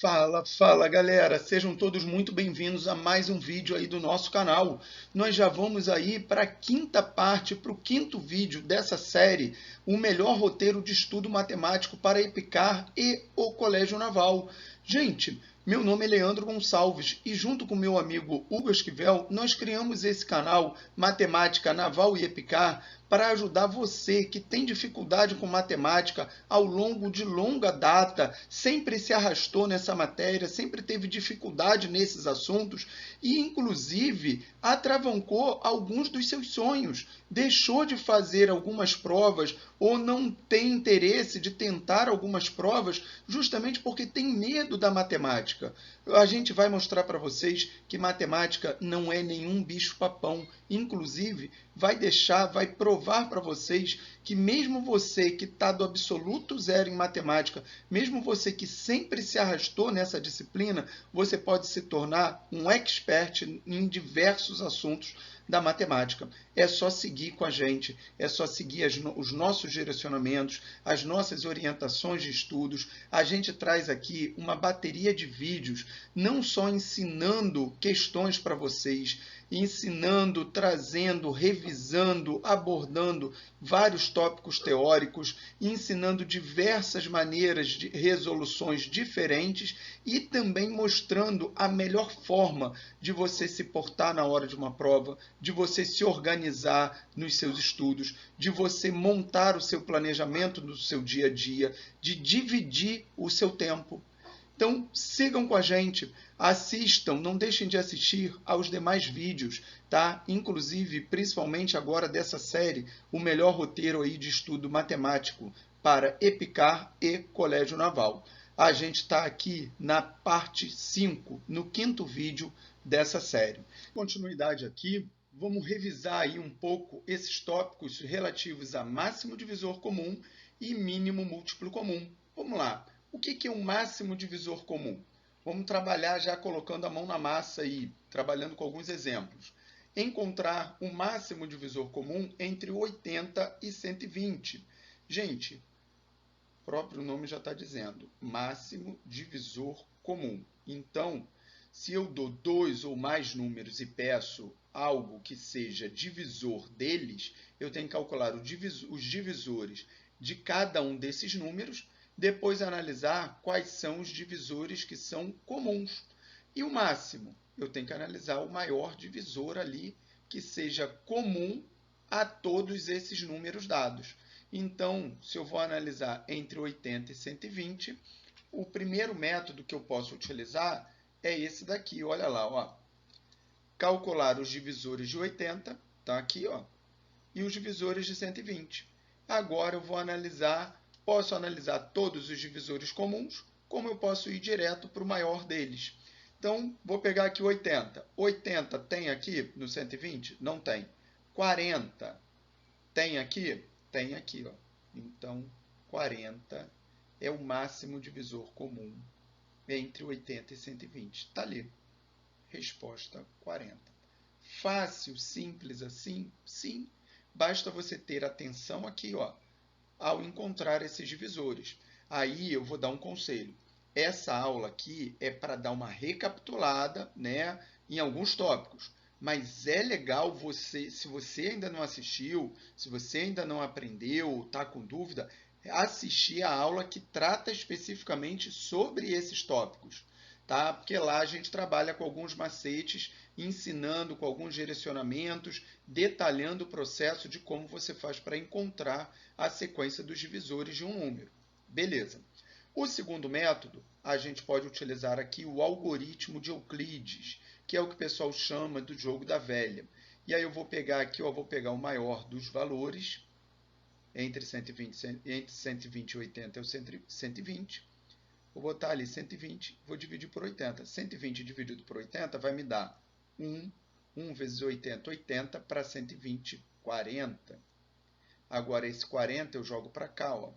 Fala galera, sejam todos muito bem-vindos a mais um vídeo aí do nosso canal. Nós já vamos aí para a quinta parte, para o quinto vídeo dessa série, o melhor roteiro de estudo matemático para EPICAR e o Colégio Naval. Gente, meu nome é Leandro Gonçalves e junto com meu amigo Hugo Esquivel, nós criamos esse canal Matemática Naval e EPICAR para ajudar você que tem dificuldade com matemática ao longo de longa data, sempre se arrastou nessa matéria, sempre teve dificuldade nesses assuntos e, inclusive, atravancou alguns dos seus sonhos, deixou de fazer algumas provas ou não tem interesse de tentar algumas provas justamente porque tem medo da matemática. A gente vai mostrar para vocês que matemática não é nenhum bicho-papão. Inclusive, vai provar para vocês que mesmo você que está do absoluto zero em matemática, mesmo você que sempre se arrastou nessa disciplina, você pode se tornar um expert em diversos assuntos da matemática. É só seguir com a gente, é só seguir os nossos direcionamentos, as nossas orientações de estudos. A gente traz aqui uma bateria de vídeos, não só ensinando questões para vocês, ensinando, trazendo, revisando, abordando vários tópicos teóricos, ensinando diversas maneiras de resoluções diferentes e também mostrando a melhor forma de você se portar na hora de uma prova, de você se organizar nos seus estudos, de você montar o seu planejamento do seu dia a dia, de dividir o seu tempo. Então, sigam com a gente, assistam, não deixem de assistir aos demais vídeos, tá? Inclusive, principalmente agora dessa série, o melhor roteiro aí de estudo matemático para EPICAR e Colégio Naval. A gente está aqui na parte 5, no quinto vídeo dessa série. Continuidade aqui, vamos revisar aí um pouco esses tópicos relativos a máximo divisor comum e mínimo múltiplo comum. Vamos lá. O que é um máximo divisor comum? Vamos trabalhar já colocando a mão na massa e trabalhando com alguns exemplos. Encontrar o máximo divisor comum entre 80 e 120. Gente, o próprio nome já está dizendo, máximo divisor comum. Então, se eu dou dois ou mais números e peço algo que seja divisor deles, eu tenho que calcular os divisores de cada um desses números, depois analisar quais são os divisores que são comuns. E o máximo, eu tenho que analisar o maior divisor ali que seja comum a todos esses números dados. Então, se eu vou analisar entre 80 e 120, o primeiro método que eu posso utilizar é esse daqui, olha lá, ó. Calcular os divisores de 80, tá aqui, ó, e os divisores de 120. Agora eu vou posso analisar todos os divisores comuns, como eu posso ir direto para o maior deles. Então, vou pegar aqui 80. 80 tem aqui no 120? Não tem. 40 tem aqui? Tem aqui, ó. Então, 40 é o máximo divisor comum entre 80 e 120. Está ali. Resposta 40. Fácil, simples assim? Sim. Basta você ter atenção aqui, ó, ao encontrar esses divisores. Aí eu vou dar um conselho. Essa aula aqui é para dar uma recapitulada, né, em alguns tópicos. Mas é legal você, se você ainda não assistiu, se você ainda não aprendeu, está com dúvida, assistir a aula que trata especificamente sobre esses tópicos, tá? Porque lá a gente trabalha com alguns macetes, ensinando com alguns direcionamentos, detalhando o processo de como você faz para encontrar a sequência dos divisores de um número. Beleza. O segundo método, a gente pode utilizar aqui o algoritmo de Euclides, que é o que o pessoal chama do jogo da velha. E aí eu vou pegar aqui, ó, vou pegar o maior dos valores, entre 120 e 80 é o 120. Vou botar ali 120, vou dividir por 80. 120 dividido por 80 vai me dar 1. 1 vezes 80, 80 para 120, 40. Agora, esse 40 eu jogo para cá, ó.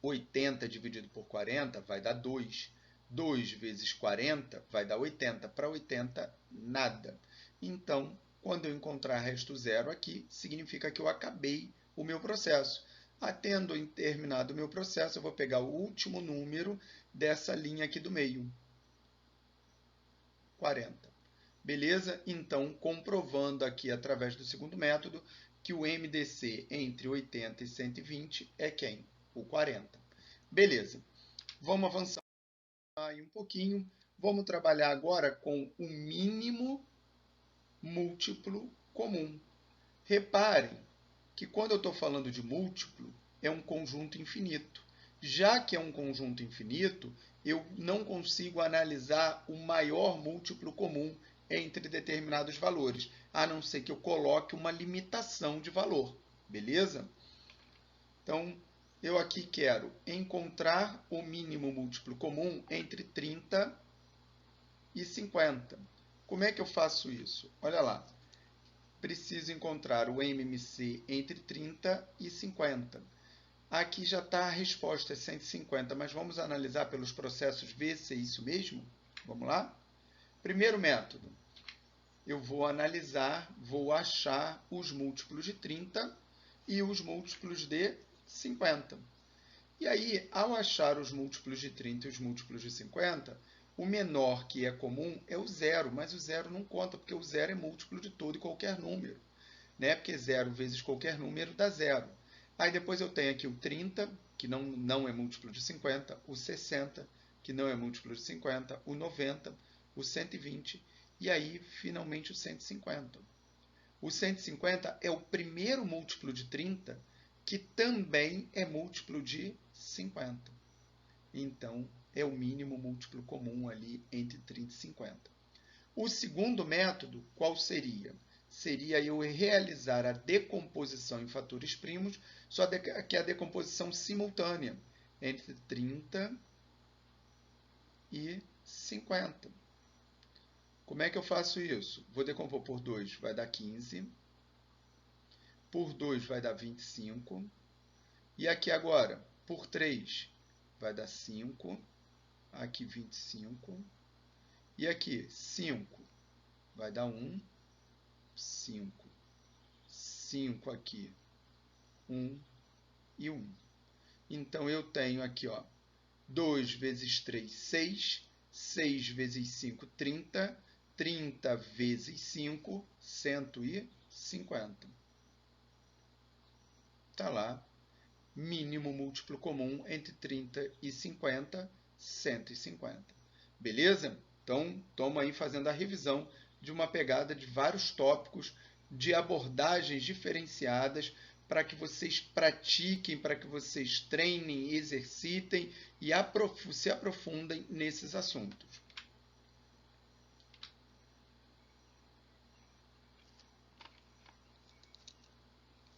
80 dividido por 40 vai dar 2. 2 vezes 40 vai dar 80. Para 80, nada. Então, quando eu encontrar resto zero aqui, significa que eu acabei o meu processo. Tendo terminado o meu processo, eu vou pegar o último número dessa linha aqui do meio, 40. Beleza? Então, comprovando aqui através do segundo método que o MDC entre 80 e 120 é quem? O 40. Beleza. Vamos avançar aí um pouquinho. Vamos trabalhar agora com o mínimo múltiplo comum. Reparem que quando eu estou falando de múltiplo, é um conjunto infinito. Já que é um conjunto infinito, eu não consigo analisar o maior múltiplo comum entre determinados valores, a não ser que eu coloque uma limitação de valor, beleza? Então, eu aqui quero encontrar o mínimo múltiplo comum entre 30 e 50. Como é que eu faço isso? Olha lá. Preciso encontrar o MMC entre 30 e 50. Aqui já está a resposta, é 150, mas vamos analisar pelos processos, ver se é isso mesmo? Vamos lá? Primeiro método, eu vou analisar, vou achar os múltiplos de 30 e os múltiplos de 50. E aí, ao achar os múltiplos de 30 e os múltiplos de 50, o menor que é comum é o zero, mas o zero não conta, porque o zero é múltiplo de todo e qualquer número, né? Porque zero vezes qualquer número dá zero. Aí depois eu tenho aqui o 30, que não é múltiplo de 50, o 60, que não é múltiplo de 50, o 90, o 120 e aí, finalmente, o 150. O 150 é o primeiro múltiplo de 30, que também é múltiplo de 50. Então, é o mínimo múltiplo comum ali entre 30 e 50. O segundo método, qual seria? Seria eu realizar a decomposição em fatores primos, só que a decomposição simultânea entre 30 e 50. Como é que eu faço isso? Vou decompor por 2, vai dar 15. Por 2 vai dar 25. E aqui agora, por 3 vai dar 5. Aqui 25. E aqui 5 vai dar 1. 5. 5 aqui. 1 e 1. Então, eu tenho aqui, ó, 2 vezes 3, 6. 6 vezes 5, 30. 30 vezes 5, 150. Está lá. Mínimo múltiplo comum entre 30 e 50, 150. Beleza? Então, estamos aí fazendo a revisão de uma pegada de vários tópicos, de abordagens diferenciadas, para que vocês pratiquem, para que vocês treinem, exercitem e se aprofundem nesses assuntos.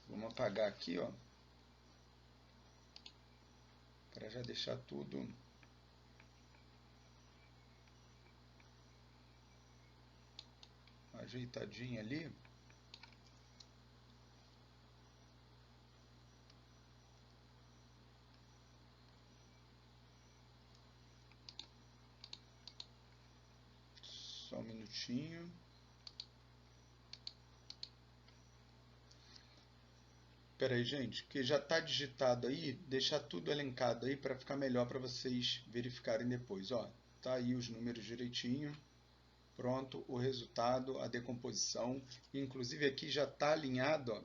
Vamos apagar aqui, ó, para já deixar tudo ajeitadinho ali. Só um minutinho. Espera aí, gente, que já está digitado aí, deixar tudo elencado aí para ficar melhor para vocês verificarem depois. Ó, tá aí os números direitinho. Pronto, o resultado, a decomposição. Inclusive aqui já está alinhado, ó,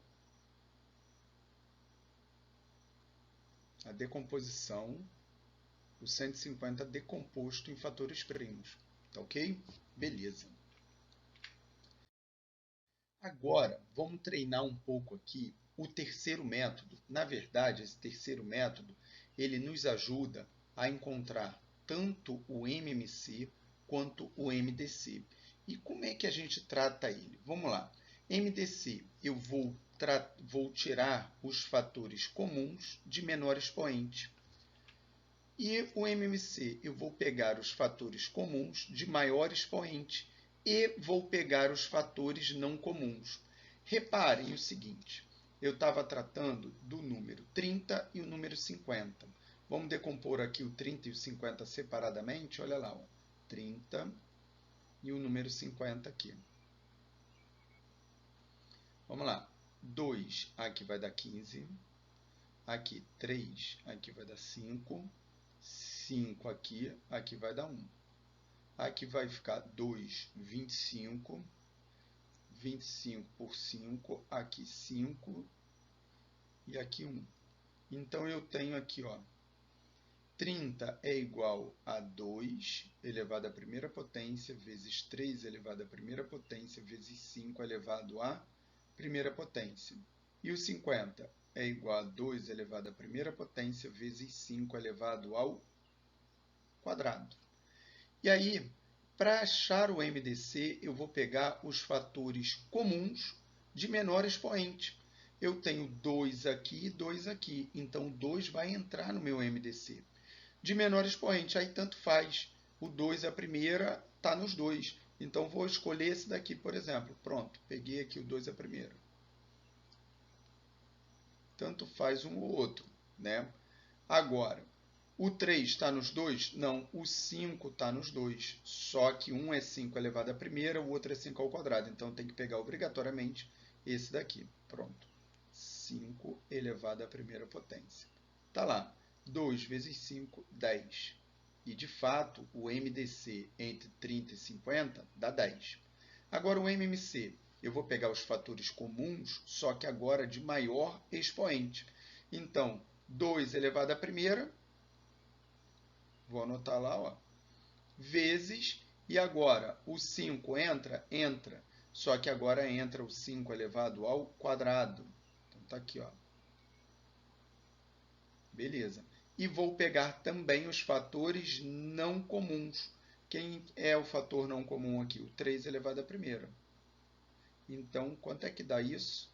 a decomposição, o 150 decomposto em fatores primos. Tá ok? Beleza. Agora, vamos treinar um pouco aqui o terceiro método. Na verdade, esse terceiro método, ele nos ajuda a encontrar tanto o MMC quanto o MDC. E como é que a gente trata ele? Vamos lá. MDC, eu vou tirar os fatores comuns de menor expoente. E o MMC, eu vou pegar os fatores comuns de maior expoente e vou pegar os fatores não comuns. Reparem o seguinte, eu estava tratando do número 30 e o número 50. Vamos decompor aqui o 30 e o 50 separadamente. Olha lá, ó, 30 e o número 50 aqui. Vamos lá. 2 aqui vai dar 15. aqui 3, aqui vai dar 5, 5 aqui, aqui vai dar 1. Aqui vai ficar 2, 25, 25 por 5, aqui 5 e aqui 1. Então, eu tenho aqui, ó, 30 é igual a 2 elevado à primeira potência vezes 3 elevado à primeira potência vezes 5 elevado à primeira potência. E o 50 é igual a 2 elevado à primeira potência vezes 5 elevado ao quadrado. E aí, para achar o MDC, eu vou pegar os fatores comuns de menor expoente. Eu tenho 2 aqui e 2 aqui, então 2 vai entrar no meu MDC. De menor expoente, aí tanto faz. O 2 é a primeira, está nos dois. Então, vou escolher esse daqui, por exemplo. Pronto, peguei aqui o 2 é a primeira. Tanto faz um ou outro, né? Agora, o 3 está nos dois? Não, o 5 está nos dois. Só que um é 5 elevado à primeira, o outro é 5 ao quadrado. Então, tem que pegar obrigatoriamente esse daqui. Pronto. 5 elevado à primeira potência. Está lá. 2 vezes 5, 10. E, de fato, o MDC entre 30 e 50 dá 10. Agora, o MMC, eu vou pegar os fatores comuns, só que agora de maior expoente. Então, 2 elevado à primeira, vou anotar lá, ó, vezes, e agora o 5 entra? Entra. Só que agora entra o 5 elevado ao quadrado. Então, está aqui, ó. Beleza. E vou pegar também os fatores não comuns. Quem é o fator não comum aqui? O 3 elevado à primeira. Então, quanto é que dá isso?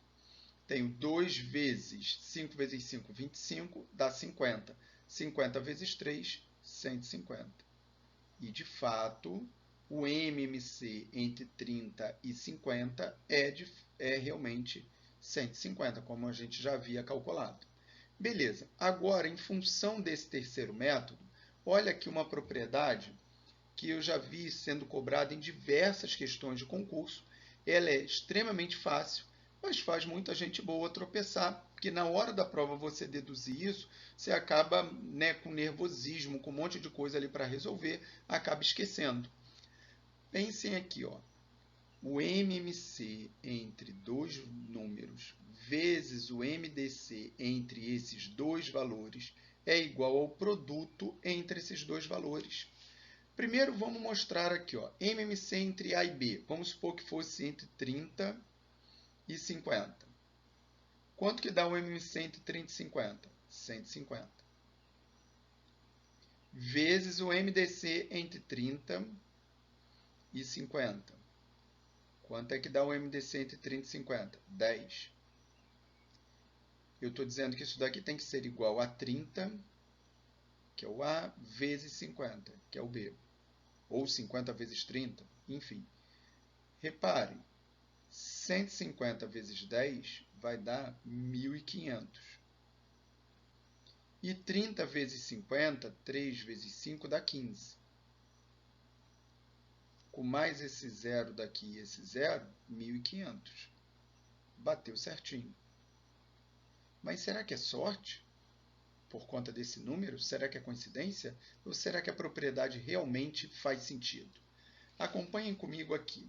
Tenho 2 vezes 5 vezes 5, 25, dá 50. 50 vezes 3, 150. E, de fato, o MMC entre 30 e 50 é realmente 150, como a gente já havia calculado. Beleza. Agora, em função desse terceiro método, olha aqui uma propriedade que eu já vi sendo cobrada em diversas questões de concurso. Ela é extremamente fácil, mas faz muita gente boa tropeçar, porque na hora da prova você deduzir isso, você acaba, né, com nervosismo, com um monte de coisa ali para resolver, acaba esquecendo. Pensem aqui, ó. O MMC entre dois números vezes o MDC entre esses dois valores é igual ao produto entre esses dois valores. Primeiro, vamos mostrar aqui, ó, MMC entre A e B. Vamos supor que fosse entre 30 e 50. Quanto que dá o MMC entre 30 e 50? 150. Vezes o MDC entre 30 e 50. Quanto é que dá o MDC entre 30 e 50? 10. Eu estou dizendo que isso daqui tem que ser igual a 30, que é o A, vezes 50, que é o B. Ou 50 vezes 30, enfim. Repare, 150 vezes 10 vai dar 1.500. E 30 vezes 50, 3 vezes 5 dá 15. Com mais esse zero daqui e esse zero, 1.500. Bateu certinho. Mas será que é sorte? Por conta desse número? Será que é coincidência? Ou será que a propriedade realmente faz sentido? Acompanhem comigo aqui.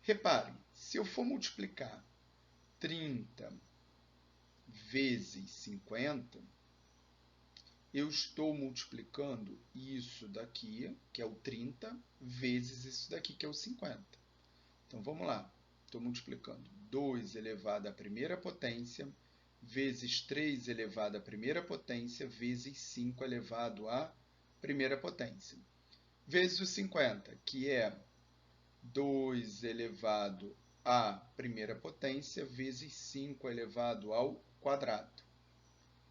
Reparem, se eu for multiplicar 30 vezes 50, eu estou multiplicando isso daqui, que é o 30, vezes isso daqui, que é o 50. Então, vamos lá. Estou multiplicando 2 elevado à primeira potência, vezes 3 elevado à primeira potência, vezes 5 elevado à primeira potência. Vezes o 50, que é 2 elevado à primeira potência, vezes 5 elevado ao quadrado.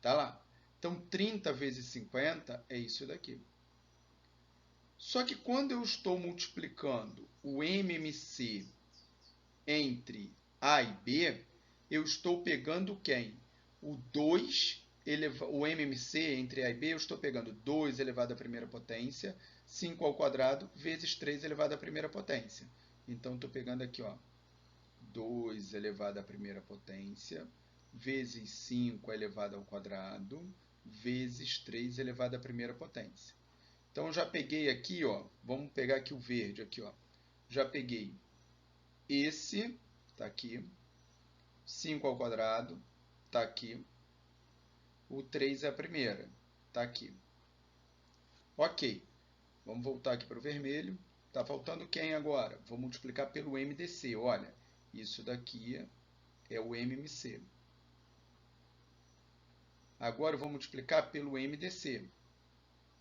Tá lá. Então, 30 vezes 50 é isso daqui. Só que quando eu estou multiplicando o MMC entre A e B, eu estou pegando quem? O 2, o MMC entre A e B, eu estou pegando 2 elevado à primeira potência, 5 ao quadrado, vezes 3 elevado à primeira potência. Então, estou pegando aqui, ó, 2 elevado à primeira potência, vezes 5 elevado ao quadrado, vezes 3 elevado à primeira potência. Então, já peguei aqui, ó, vamos pegar aqui o verde, aqui, ó. Já peguei esse, está aqui, 5 ao quadrado, está aqui. O 3 é a primeira, está aqui. Ok, vamos voltar aqui para o vermelho. Está faltando quem agora? Vou multiplicar pelo MDC. Olha, isso daqui é o MMC. Agora eu vou multiplicar pelo MDC.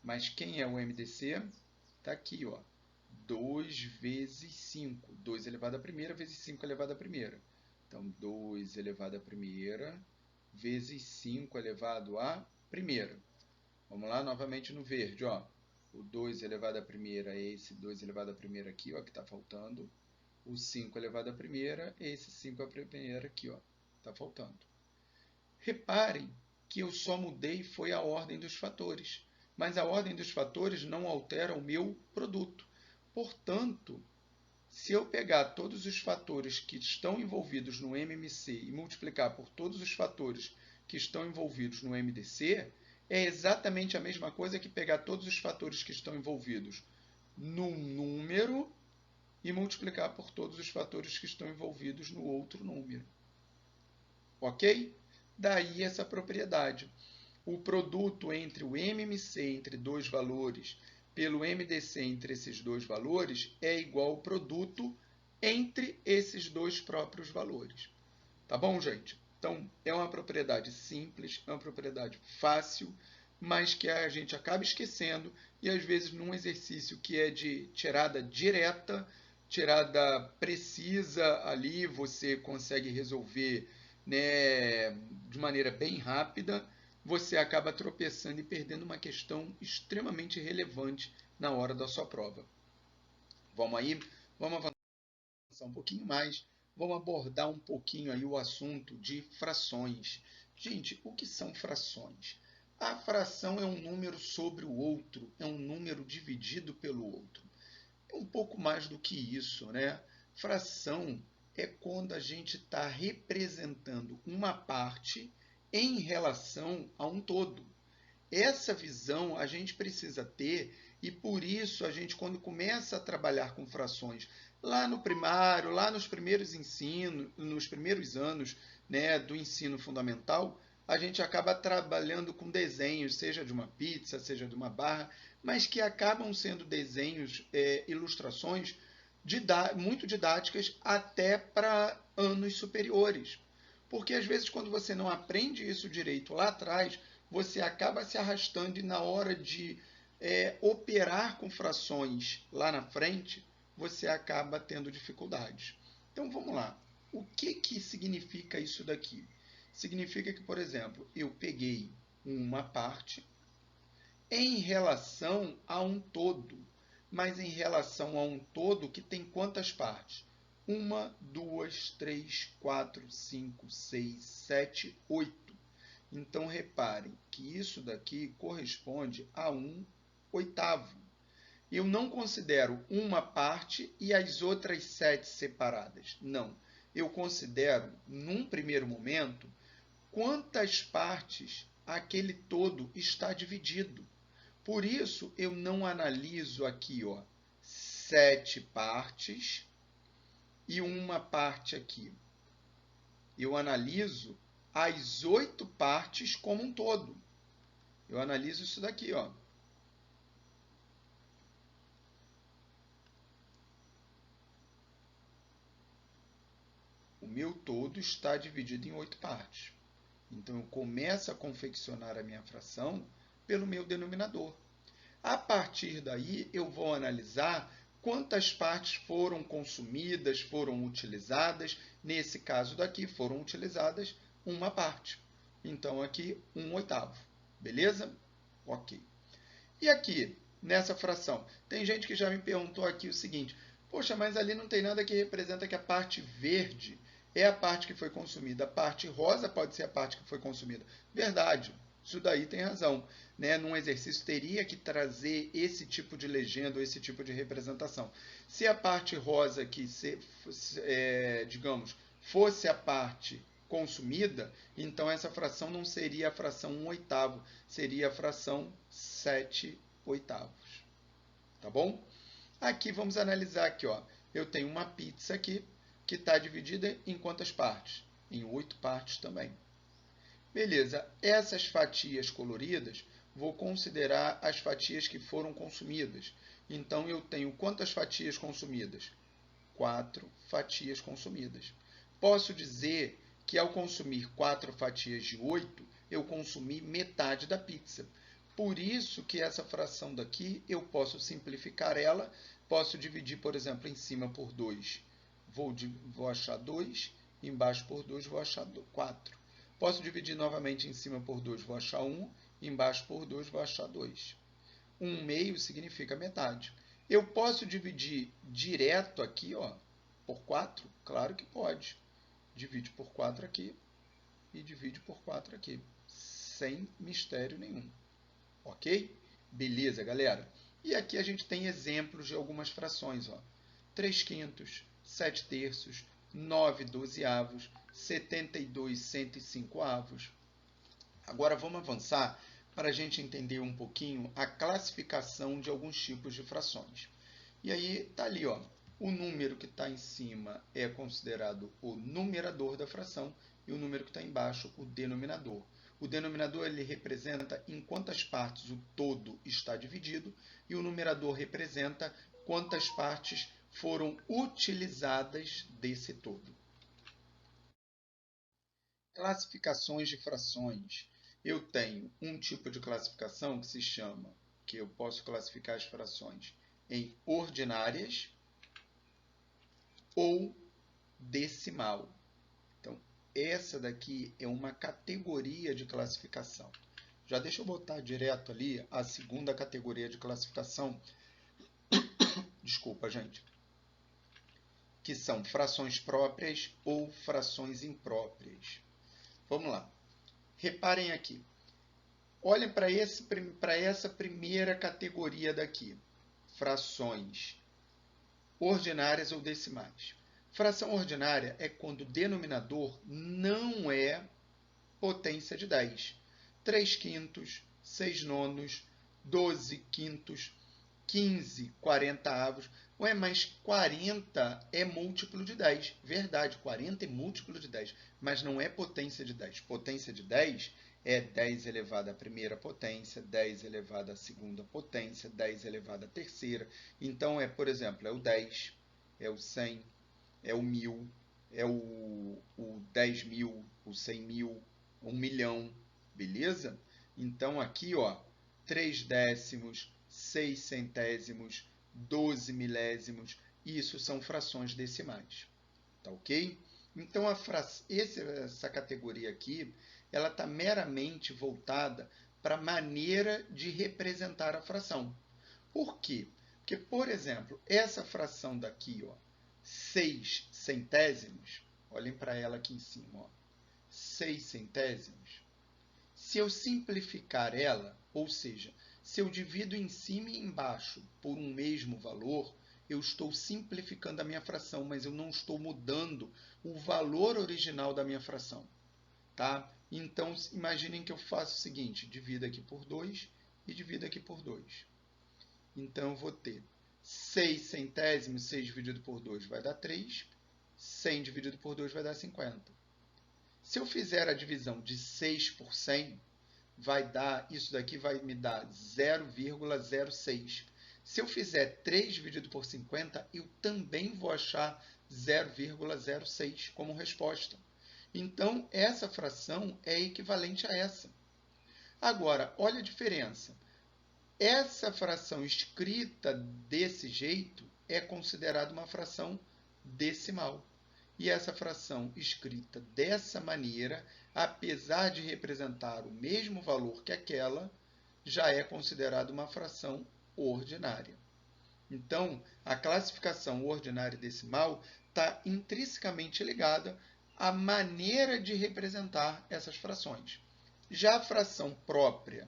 Mas quem é o MDC? Está aqui, ó. 2 vezes 5. 2 elevado à primeira vezes 5 elevado à primeira. Então, 2 elevado à primeira vezes 5 elevado à primeira. Vamos lá, novamente no verde, ó. O 2 elevado à primeira é esse 2 elevado à primeira aqui, ó, que está faltando. O 5 elevado à primeira é esse 5 à primeira aqui, ó, está faltando. Reparem que eu só mudei foi a ordem dos fatores, mas a ordem dos fatores não altera o meu produto. Portanto, se eu pegar todos os fatores que estão envolvidos no MMC e multiplicar por todos os fatores que estão envolvidos no MDC, é exatamente a mesma coisa que pegar todos os fatores que estão envolvidos num número e multiplicar por todos os fatores que estão envolvidos no outro número. Ok? Daí essa propriedade. O produto entre o MMC entre dois valores pelo MDC entre esses dois valores é igual ao produto entre esses dois próprios valores. Tá bom, gente? Então, é uma propriedade simples, é uma propriedade fácil, mas que a gente acaba esquecendo e, às vezes, num exercício que é de tirada direta, tirada precisa ali, você consegue resolver, né, de maneira bem rápida, você acaba tropeçando e perdendo uma questão extremamente relevante na hora da sua prova. Vamos aí? Vamos avançar um pouquinho mais. Vamos abordar um pouquinho aí o assunto de frações. Gente, o que são frações? A fração é um número sobre o outro, é um número dividido pelo outro. É um pouco mais do que isso, né? Fração é quando a gente está representando uma parte em relação a um todo. Essa visão a gente precisa ter e por isso a gente, quando começa a trabalhar com frações lá no primário, lá nos primeiros ensinos, nos primeiros anos, né, do ensino fundamental, a gente acaba trabalhando com desenhos, seja de uma pizza, seja de uma barra, mas que acabam sendo desenhos, ilustrações muito didáticas até para anos superiores. Porque às vezes quando você não aprende isso direito lá atrás, você acaba se arrastando e na hora de operar com frações lá na frente, você acaba tendo dificuldades. Então vamos lá. O que significa isso daqui? Significa que, por exemplo, eu peguei uma parte em relação a um todo, mas em relação a um todo que tem quantas partes? 1, 2, 3, 4, 5, 6, 7, 8. Então, reparem que isso daqui corresponde a 1/8. Eu não considero uma parte e as outras 7 separadas. Não. Eu considero, num primeiro momento, quantas partes aquele todo está dividido. Por isso, eu não analiso aqui, ó, 7 partes e uma parte aqui. Eu analiso as 8 partes como um todo. Eu analiso isso daqui, ó. O meu todo está dividido em 8 partes. Então, eu começo a confeccionar a minha fração pelo meu denominador. A partir daí, eu vou analisar quantas partes foram consumidas, foram utilizadas. Nesse caso daqui, foram utilizadas uma parte. Então, aqui, 1/8. Beleza? Ok. E aqui, nessa fração? Tem gente que já me perguntou aqui o seguinte: poxa, mas ali não tem nada que representa que a parte verde é a parte que foi consumida. A parte rosa pode ser a parte que foi consumida. Verdade. Isso daí tem razão. Né? Num exercício teria que trazer esse tipo de legenda ou esse tipo de representação. Se a parte rosa aqui, digamos, fosse a parte consumida, então essa fração não seria a fração 1/8, seria a fração 7/8. Tá bom? Aqui vamos analisar aqui, ó. Eu tenho uma pizza aqui que está dividida em quantas partes? Em 8 partes também. Beleza, essas fatias coloridas, vou considerar as fatias que foram consumidas. Então, eu tenho quantas fatias consumidas? 4 fatias consumidas. Posso dizer que ao consumir 4 fatias de 8, eu consumi metade da pizza. Por isso que essa fração daqui, eu posso simplificar ela, posso dividir, por exemplo, em cima por 2, vou achar 2, embaixo por 2, vou achar 4. Posso dividir novamente em cima por 2, vou achar 1, embaixo por 2, vou achar 2. 1/2 significa metade. Eu posso dividir direto aqui, ó, por 4? Claro que pode. Divide por 4 aqui e divide por 4 aqui, sem mistério nenhum. Ok? Beleza, galera? E aqui a gente tem exemplos de algumas frações, ó. 3/5, 7/3, 9/12, 72 105. Agora vamos avançar para a gente entender um pouquinho a classificação de alguns tipos de frações. E aí está ali, ó, o número que está em cima é considerado o numerador da fração e o número que está embaixo o denominador. O denominador ele representa em quantas partes o todo está dividido e o numerador representa quantas partes foram utilizadas desse todo. Classificações de frações. Eu tenho um tipo de classificação que se chama, que eu posso classificar as frações em ordinárias ou decimal. Então, essa daqui é uma categoria de classificação. Já deixa eu botar direto ali a segunda categoria de classificação. Desculpa, gente. Que são frações próprias ou frações impróprias. Vamos lá. Reparem aqui. Olhem para essa primeira categoria daqui. Frações ordinárias ou decimais. Fração ordinária é quando o denominador não é potência de 10. 3/5, 6/9, 12/5, 15 40avos. Ué, mas 40 é múltiplo de 10. Verdade, 40 é múltiplo de 10, mas não é potência de 10. Potência de 10 é 10 elevado à primeira potência, 10 elevado à segunda potência, 10 elevado à terceira. Então, por exemplo, é o 10, é o 100, é o 1000, é o 10.000, o 100.000, 1.000.000, beleza? Então, aqui, ó, 3 décimos, 6 centésimos, 12 milésimos, isso são frações decimais, tá ok? Então, essa categoria aqui, ela está meramente voltada para a maneira de representar a fração. Por quê? Porque, por exemplo, essa fração daqui, ó, 6 centésimos, olhem para ela aqui em cima, ó, 6 centésimos, se eu simplificar ela, ou seja, se eu divido em cima e embaixo por um mesmo valor, eu estou simplificando a minha fração, mas eu não estou mudando o valor original da minha fração. Tá? Então, imaginem que eu faço o seguinte, divido aqui por 2 e divido aqui por 2. Então, eu vou ter 6 centésimos, 6 dividido por 2 vai dar 3, 100 dividido por 2 vai dar 50. Se eu fizer a divisão de 6 por 100, isso daqui vai me dar 0,06. Se eu fizer 3 dividido por 50, eu também vou achar 0,06 como resposta. Então, essa fração é equivalente a essa. Agora, olha a diferença. Essa fração escrita desse jeito é considerada uma fração decimal. E essa fração escrita dessa maneira, apesar de representar o mesmo valor que aquela, já é considerada uma fração ordinária. Então, a classificação ordinária e decimal está intrinsecamente ligada à maneira de representar essas frações. Já a fração própria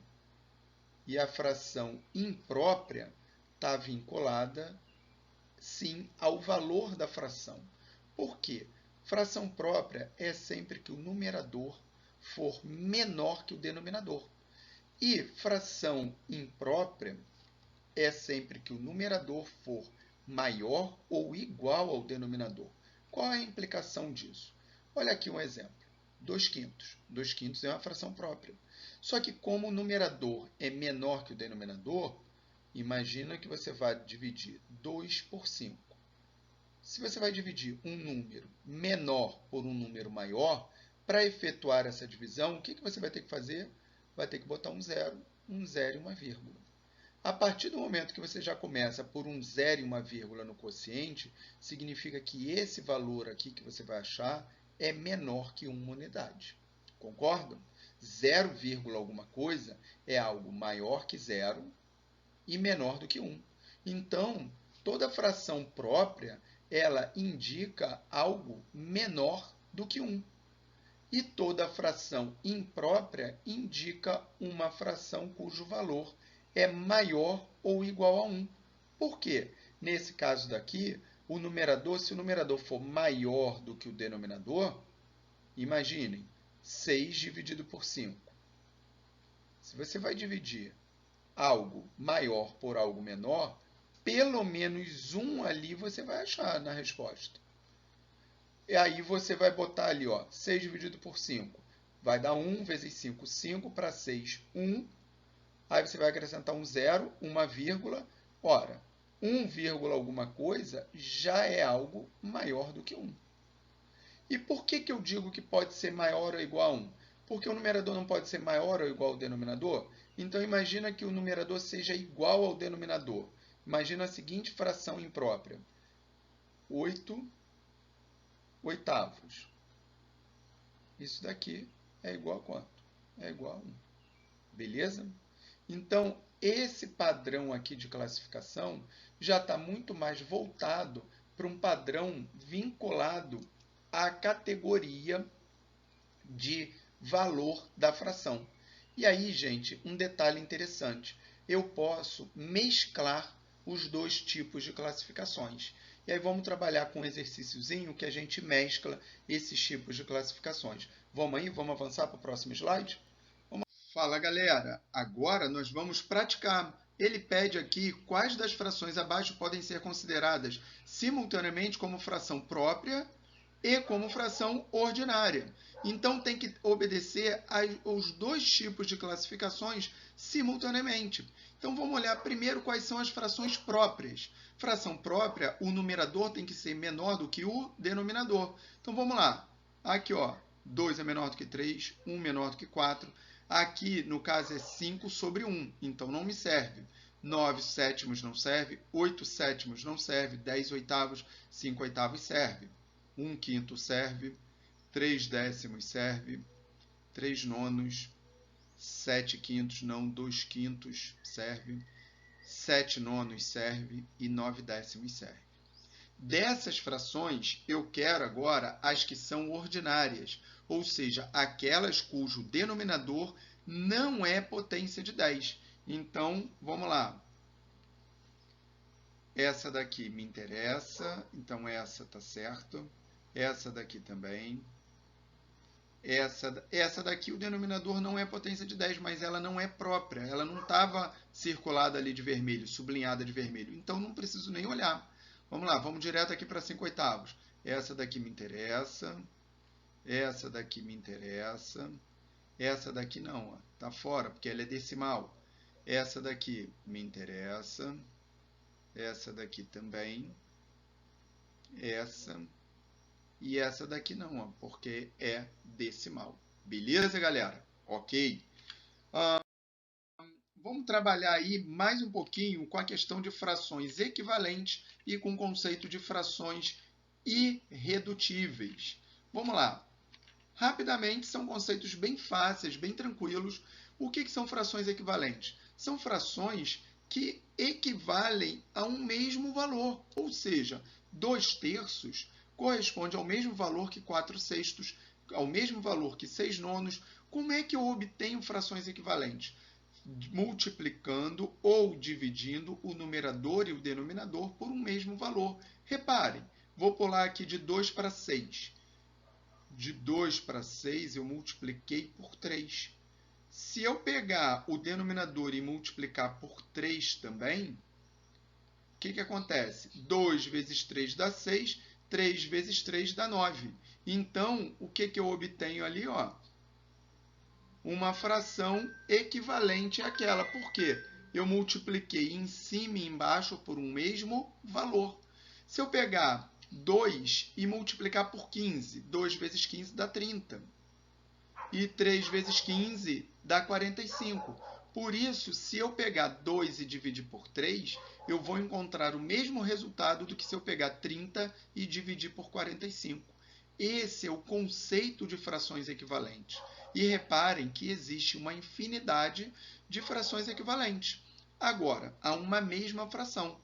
e a fração imprópria está vinculada, sim, ao valor da fração. Por quê? Fração própria é sempre que o numerador for menor que o denominador. E fração imprópria é sempre que o numerador for maior ou igual ao denominador. Qual é a implicação disso? Olha aqui um exemplo. 2/5. 2/5 é uma fração própria. Só que como o numerador é menor que o denominador, imagina que você vai dividir 2 por 5. Se você vai dividir um número menor por um número maior, para efetuar essa divisão, o que você vai ter que fazer? Vai ter que botar um zero e uma vírgula. A partir do momento que você já começa por um zero e uma vírgula no quociente, significa que esse valor aqui que você vai achar é menor que uma unidade. Concordam? 0, alguma coisa é algo maior que zero e menor do que 1. Então, toda fração própria, ela indica algo menor do que 1. E toda fração imprópria indica uma fração cujo valor é maior ou igual a 1. Por quê? Nesse caso daqui, o numerador, se o numerador for maior do que o denominador, imaginem, 6 dividido por 5. Se você vai dividir algo maior por algo menor, pelo menos 1 ali você vai achar na resposta. E aí você vai botar ali, ó, 6 dividido por 5. Vai dar 1 vezes 5. 5 para 6, 1. Aí você vai acrescentar um zero, uma vírgula. Ora, 1, alguma coisa já é algo maior do que 1. E por que eu digo que pode ser maior ou igual a 1? Porque o numerador não pode ser maior ou igual ao denominador? Então, imagina que o numerador seja igual ao denominador. Imagina a seguinte fração imprópria. 8 oitavos. Isso daqui é igual a quanto? É igual a 1. Beleza? Então, esse padrão aqui de classificação já está muito mais voltado para um padrão vinculado à categoria de valor da fração. E aí, gente, um detalhe interessante. Eu posso mesclar os dois tipos de classificações. E aí vamos trabalhar com um exercíciozinho que a gente mescla esses tipos de classificações. Vamos aí? Vamos avançar para o próximo slide? Fala, galera! Agora nós vamos praticar. Ele pede aqui quais das frações abaixo podem ser consideradas simultaneamente como fração própria e como fração ordinária. Então, tem que obedecer aos dois tipos de classificações simultaneamente. Então, vamos olhar primeiro quais são as frações próprias. Fração própria, o numerador tem que ser menor do que o denominador. Então, vamos lá. Aqui, ó, 2 é menor do que 3, 1 menor do que 4. Aqui, no caso, é 5 sobre 1, então não me serve. 9 sétimos não serve, 8 sétimos não serve, 10 oitavos, 5 oitavos serve. 1/5 serve, 3 décimos serve, 3 nonos, 7/5 não, 2/5 serve, 7 nonos serve e 9 décimos serve. Dessas frações, eu quero agora as que são ordinárias, ou seja, aquelas cujo denominador não é potência de 10. Então, vamos lá. Essa daqui me interessa, então essa está certo. Essa daqui também. Essa daqui, o denominador não é potência de 10, mas ela não é própria. Ela não estava circulada ali de vermelho, sublinhada de vermelho. Então, não preciso nem olhar. Vamos lá, vamos direto aqui para 5 oitavos. Essa daqui me interessa. Essa daqui me interessa. Essa daqui não, está fora, porque ela é decimal. Essa daqui me interessa. Essa daqui também. Essa. E essa daqui não, ó, porque é decimal. Beleza, galera? Ok. Vamos trabalhar aí mais um pouquinho com a questão de frações equivalentes e com o conceito de frações irredutíveis. Vamos lá. Rapidamente, são conceitos bem fáceis, bem tranquilos. O que são frações equivalentes? São frações que equivalem a um mesmo valor, ou seja, 2/3 corresponde ao mesmo valor que 4/6, ao mesmo valor que 6 nonos. Como é que eu obtenho frações equivalentes? Multiplicando ou dividindo o numerador e o denominador por um mesmo valor. Reparem, vou pular aqui de 2 para 6. de 2 para 6, eu multipliquei por 3. Se eu pegar o denominador e multiplicar por 3 também, o que acontece? 2 vezes 3 dá 6, 3 vezes 3 dá 9. Então, o que eu obtenho ali? Ó, uma fração equivalente àquela. Por quê? Eu multipliquei em cima e embaixo por um mesmo valor. Se eu pegar 2 e multiplicar por 15, 2 vezes 15 dá 30. E 3 vezes 15 dá 45. Por isso, se eu pegar 2 e dividir por 3, eu vou encontrar o mesmo resultado do que se eu pegar 30 e dividir por 45. Esse é o conceito de frações equivalentes. E reparem que existe uma infinidade de frações equivalentes. Agora, há uma mesma fração.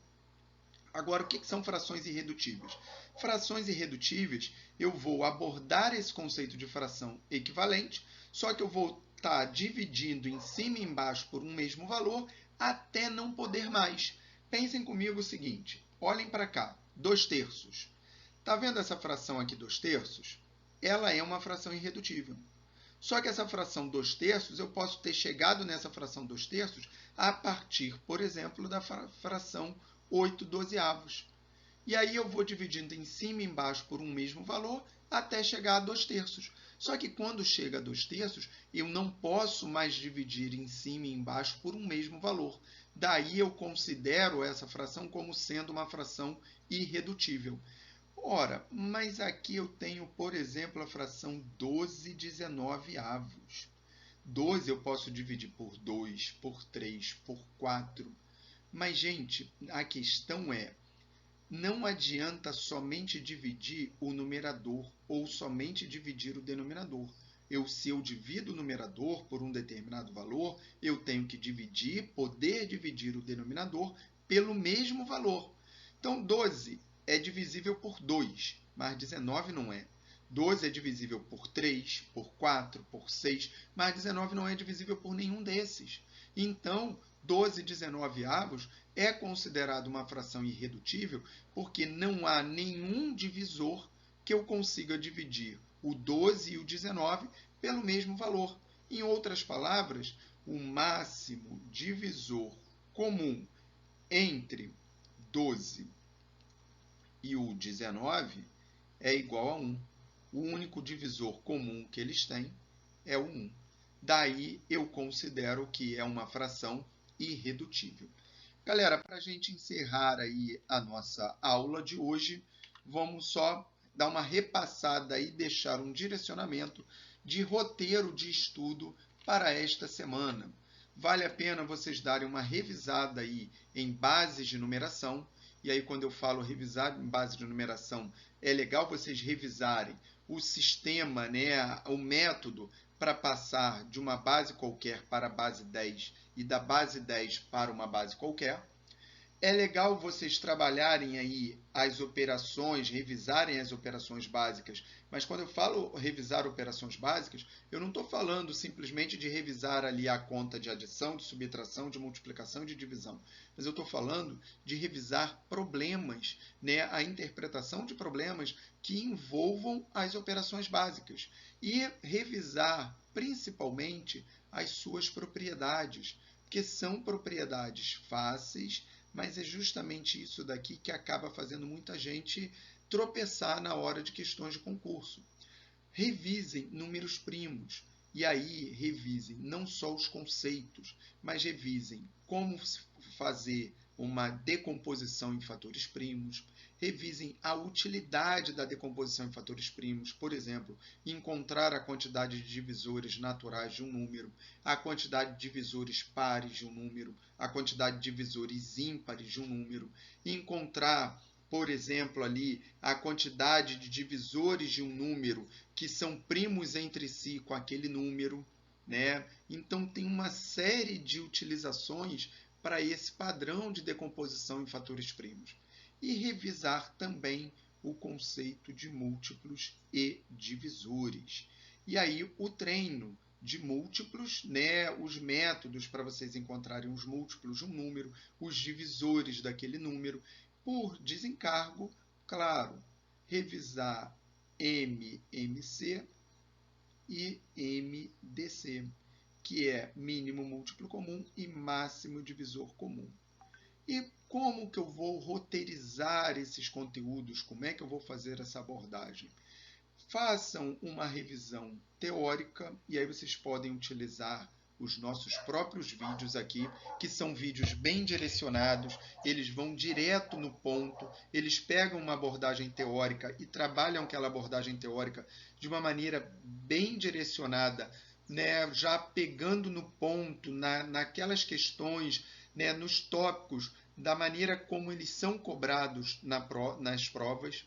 Agora, o que são frações irredutíveis? Frações irredutíveis, eu vou abordar esse conceito de fração equivalente, só que eu vou estar dividindo em cima e embaixo por um mesmo valor até não poder mais. Pensem comigo o seguinte, olhem para cá, 2/3. Está vendo essa fração aqui, 2/3? Ela é uma fração irredutível. Só que essa fração 2/3, eu posso ter chegado nessa fração 2/3 a partir, por exemplo, da fração 8/12. E aí eu vou dividindo em cima e embaixo por um mesmo valor até chegar a 2/3. Só que quando chega a 2/3, eu não posso mais dividir em cima e embaixo por um mesmo valor. Daí eu considero essa fração como sendo uma fração irredutível. Ora, mas aqui eu tenho, por exemplo, a fração 12/19. 12 eu posso dividir por 2, por 3, por 4. Mas, gente, a questão é, não adianta somente dividir o numerador ou somente dividir o denominador. Se eu divido o numerador por um determinado valor, eu tenho que poder dividir o denominador pelo mesmo valor. Então, 12 é divisível por 2, mas 19 não é. 12 é divisível por 3, por 4, por 6, mas 19 não é divisível por nenhum desses. Então, 12/19 é considerado uma fração irredutível porque não há nenhum divisor que eu consiga dividir o 12 e o 19 pelo mesmo valor. Em outras palavras, o máximo divisor comum entre 12 e o 19 é igual a 1. O único divisor comum que eles têm é o 1. Daí eu considero que é uma fração irredutível. Galera, para a gente encerrar aí a nossa aula de hoje, vamos só dar uma repassada e deixar um direcionamento de roteiro de estudo para esta semana. Vale a pena vocês darem uma revisada aí em bases de numeração. E aí, quando eu falo revisar em base de numeração, é legal vocês revisarem o sistema, né, o método para passar de uma base qualquer para a base 10 e da base 10 para uma base qualquer. É legal vocês trabalharem aí as operações, revisarem as operações básicas, mas quando eu falo revisar operações básicas, eu não estou falando simplesmente de revisar ali a conta de adição, de subtração, de multiplicação e de divisão, mas eu estou falando de revisar problemas, né? A interpretação de problemas que envolvam as operações básicas e revisar principalmente as suas propriedades, porque são propriedades fáceis, mas é justamente isso daqui que acaba fazendo muita gente tropeçar na hora de questões de concurso. Revisem números primos. E aí, revisem não só os conceitos, mas revisem como fazer uma decomposição em fatores primos, revisem a utilidade da decomposição em fatores primos, por exemplo, encontrar a quantidade de divisores naturais de um número, a quantidade de divisores pares de um número, a quantidade de divisores ímpares de um número, encontrar, por exemplo, ali a quantidade de divisores de um número que são primos entre si com aquele número, né? Então tem uma série de utilizações para esse padrão de decomposição em fatores primos. E revisar também o conceito de múltiplos e divisores. E aí o treino de múltiplos, né, os métodos para vocês encontrarem os múltiplos de um número, os divisores daquele número, por desencargo, claro, revisar MMC e MDC, que é mínimo múltiplo comum e máximo divisor comum. E como que eu vou roteirizar esses conteúdos? Como é que eu vou fazer essa abordagem? Façam uma revisão teórica e aí vocês podem utilizar os nossos próprios vídeos aqui, que são vídeos bem direcionados, eles vão direto no ponto, eles pegam uma abordagem teórica e trabalham aquela abordagem teórica de uma maneira bem direcionada, né, já pegando no ponto, naquelas questões, né, nos tópicos, da maneira como eles são cobrados nas provas.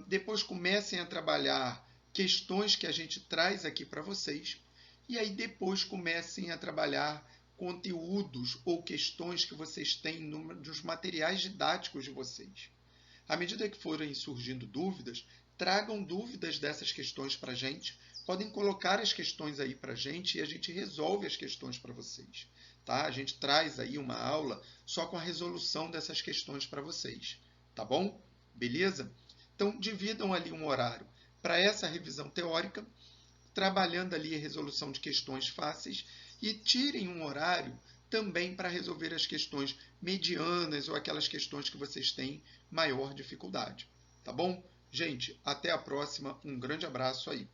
Depois comecem a trabalhar questões que a gente traz aqui para vocês. E aí depois comecem a trabalhar conteúdos ou questões que vocês têm nos materiais didáticos de vocês. À medida que forem surgindo dúvidas, tragam dúvidas dessas questões para a gente. Podem colocar as questões aí para a gente e a gente resolve as questões para vocês. Tá? A gente traz aí uma aula só com a resolução dessas questões para vocês. Tá bom? Beleza? Então, dividam ali um horário para essa revisão teórica, trabalhando ali a resolução de questões fáceis, e tirem um horário também para resolver as questões medianas ou aquelas questões que vocês têm maior dificuldade. Tá bom? Gente, até a próxima. Um grande abraço aí.